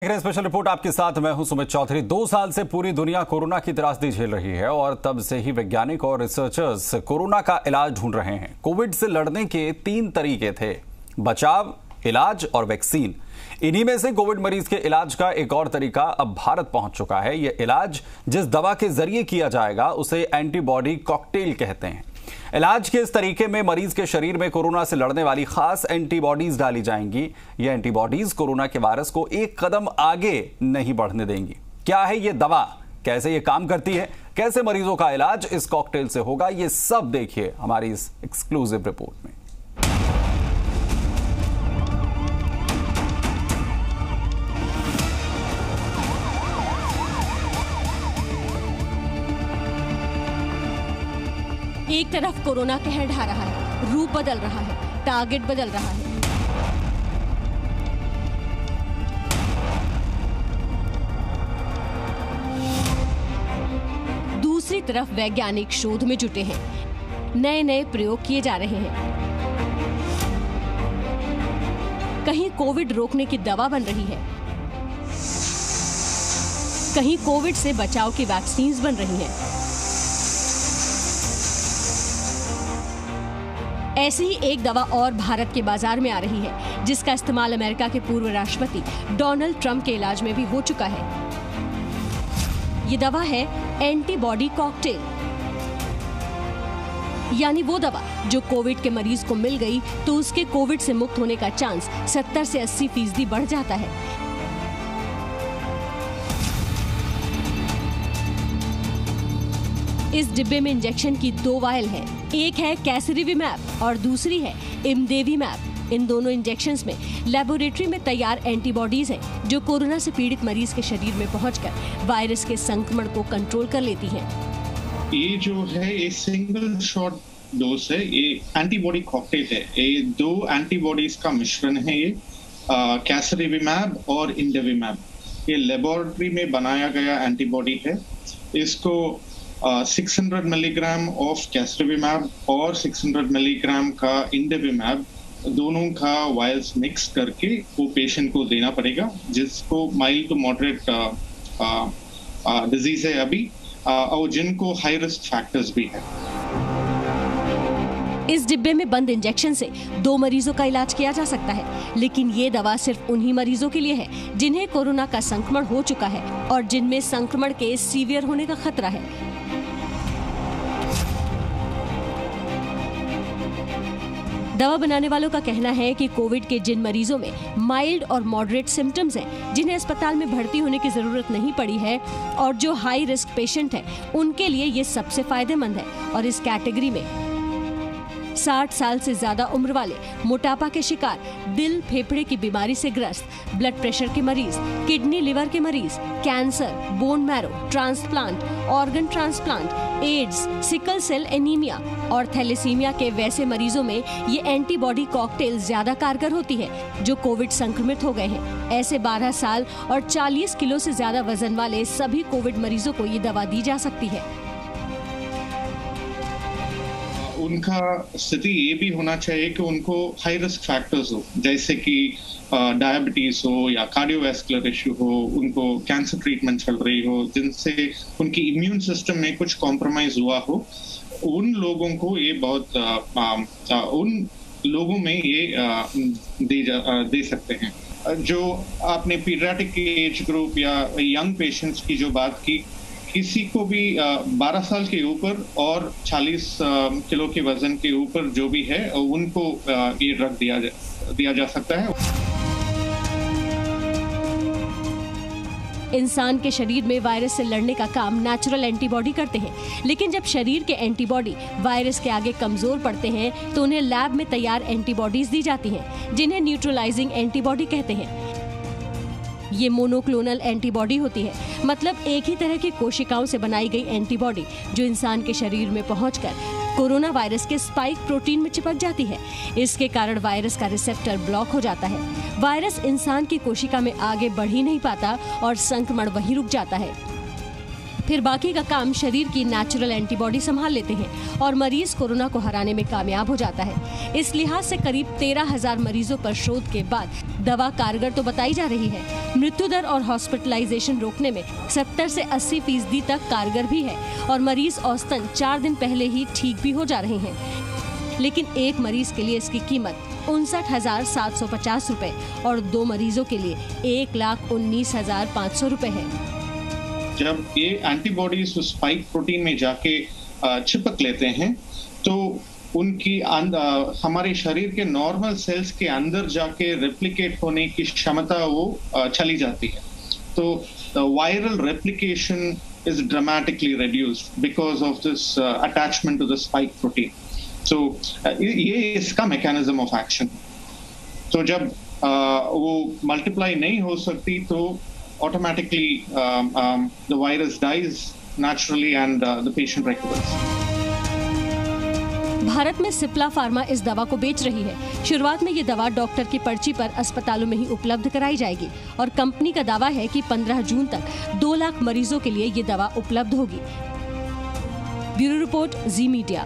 Special report आपके साथ मैं हूं सुमित चौधरी। 2 साल से पूरी दुनिया कोरोना की त्रासदी झेल रही है और तब से ही वैज्ञानिक और रिसर्चर्स कोरोना का इलाज ढूंढ रहे हैं। कोविड से लड़ने के 3 तरीके थे: बचाव, इलाज और वैक्सीन। इन्हीं में से कोविड मरीज के इलाज का एक और तरीका अब भारत पहुंच चुका है। यह इलाज जिस दवा के जरिए किया जाएगा उसे एंटीबॉडी कॉकटेल कहते हैं। इलाज के इस तरीके में मरीज के शरीर में कोरोना से लड़ने वाली खास एंटीबॉडीज डाली जाएंगी। ये एंटीबॉडीज कोरोना के वायरस को एक कदम आगे नहीं बढ़ने देंगी। क्या है ये दवा, कैसे ये काम करती है, कैसे मरीजों का इलाज इस कॉकटेल से होगा, ये सब देखिए हमारी इस एक्सक्लूसिव रिपोर्ट में। एक तरफ कोरोना कहर ढा रहा है, रूप बदल रहा है, टारगेट बदल रहा है। दूसरी तरफ वैज्ञानिक शोध में जुटे हैं, नए नए प्रयोग किए जा रहे हैं। कहीं कोविड रोकने की दवा बन रही है, कहीं कोविड से बचाव की वैक्सीन बन रही हैं। ऐसी ही एक दवा और भारत के बाजार में आ रही है, जिसका इस्तेमाल अमेरिका के पूर्व राष्ट्रपति डोनाल्ड ट्रंप के इलाज में भी हो चुका है। ये दवा है एंटीबॉडी कॉकटेल, यानी वो दवा जो कोविड के मरीज को मिल गई तो उसके कोविड से मुक्त होने का चांस 70 से 80% बढ़ जाता है। इस डिब्बे में इंजेक्शन की 2 वायल है, एक है कैसरिविमैब और दूसरी है इमदेवीमैब। इन दोनों इंजेक्शंस में लेबोरेटरी में तैयार एंटीबॉडीज हैं, जो कोरोना से पीड़ित मरीज के शरीर में पहुंचकर वायरस के संक्रमण को कंट्रोल कर लेती हैं। ये जो है ये सिंगल शॉट डोज है, ये एंटीबॉडी कॉकटेल है। ये 2 एंटीबॉडीज का मिश्रण है, ये कैसरिविमैब और इमदेवीमैब। ये लेबोरेटरी में बनाया गया एंटीबॉडी है। इसको 600 मिलीग्राम ऑफ कैसरिविमैब और 600 मिलीग्राम का इमदेवीमैब दोनों का वायल्स मिक्स करके वो पेशेंट को देना पड़ेगा, जिसको माइल्ड टू मॉडरेट डिजीज है अभी, और जिनको हाई रिस्क फैक्टर्स भी है। इस डिब्बे में बंद इंजेक्शन से 2 मरीजों का इलाज किया जा सकता है, लेकिन ये दवा सिर्फ उन्हीं मरीजों के लिए है जिन्हें कोरोना का संक्रमण हो चुका है और जिनमें संक्रमण के सीवियर होने का खतरा है। दवा बनाने वालों का कहना है कि कोविड के जिन मरीजों में माइल्ड और मॉडरेट सिम्टम्स हैं, जिन्हें अस्पताल में भर्ती होने की जरूरत नहीं पड़ी है और जो हाई रिस्क पेशेंट हैं, उनके लिए ये सबसे फायदेमंद है। और इस कैटेगरी में 60 साल से ज्यादा उम्र वाले, मोटापा के शिकार, दिल फेफड़े की बीमारी से ग्रस्त, ब्लड प्रेशर के मरीज, किडनी लिवर के मरीज, cancer, bone marrow, transplant, organ transplant, AIDS, sickle cell anaemia और थैलेसीमिया के वैसे मरीजों में ये एंटीबॉडी कॉकटेल ज्यादा कारगर होती है, जो कोविड संक्रमित हो गए हैं। ऐसे 12 साल और 40 किलो से ज्यादा वजन वाले सभी कोविड मरीजों को ये दवा दी जा सकती है। उनका स्थिति ये भी होना चाहिए कि उनको हाई रिस्क फैक्टर्स हो, जैसे कि डायबिटीज हो या कार्डियोवैस्कुलर इश्यू हो, उनको कैंसर ट्रीटमेंट चल रही हो, जिनसे उनकी इम्यून सिस्टम में कुछ कॉम्प्रोमाइज हुआ हो। उन लोगों को ये बहुत उन लोगों में ये दे सकते हैं। जो आपने पीडियाट्रिक एज ग्रुप या यंग पेशेंट्स की जो बात की, किसी को भी 12 साल के ऊपर और 40 किलो के वजन के ऊपर जो भी है, उनको ये ड्रग दिया जा सकता है। इंसान के शरीर में वायरस से लड़ने का काम नेचुरल एंटीबॉडी करते हैं, लेकिन जब शरीर के एंटीबॉडी वायरस के आगे कमजोर पड़ते हैं तो उन्हें लैब में तैयार एंटीबॉडीज दी जाती हैं, जिन्हें न्यूट्रलाइजिंग एंटीबॉडी कहते हैं। ये मोनोक्लोनल एंटीबॉडी होती है, मतलब एक ही तरह की कोशिकाओं से बनाई गई एंटीबॉडी जो इंसान के शरीर में पहुंचकर कोरोना वायरस के स्पाइक प्रोटीन में चिपक जाती है। इसके कारण वायरस का रिसेप्टर ब्लॉक हो जाता है। वायरस इंसान की कोशिका में आगे बढ़ ही नहीं पाता और संक्रमण वहीं रुक जाता है। फिर बाकी का काम शरीर की नेचुरल एंटीबॉडी संभाल लेते हैं और मरीज कोरोना को हराने में कामयाब हो जाता है। इस लिहाज से करीब 13,000 मरीजों पर शोध के बाद दवा कारगर तो बताई जा रही है। मृत्यु दर और हॉस्पिटलाइजेशन रोकने में 70 से 80% तक कारगर भी है और मरीज औसतन 4 दिन पहले ही ठीक भी हो जा रहे हैं। लेकिन एक मरीज के लिए इसकी कीमत 59,750 रुपए और 2 मरीजों के लिए 1,19,500 रुपए है। जब ये एंटीबॉडीज उस स्पाइक प्रोटीन में जाके चिपक लेते हैं तो उनकी हमारे शरीर के नॉर्मल सेल्स के अंदर जाके रेप्लिकेट होने की क्षमता वो चली जाती है। तो viral replication is dramatically reduced because of this attachment to the spike protein. So ये इसका mechanism of action. तो जब वो multiply नहीं हो सकती तो automatically the virus dies naturally and the patient recovers. Bharat में सिप्ला फार्मा इस दवा को बेच रही है। शुरुआत में ये दवा डॉक्टर की पर्ची पर अस्पतालों में ही उपलब्ध कराई जाएगी और कंपनी का दावा है कि 15 जून तक 2 लाख मरीजों के लिए ये दवा उपलब्ध होगी। ब्यूरो रिपोर्ट, जी मीडिया।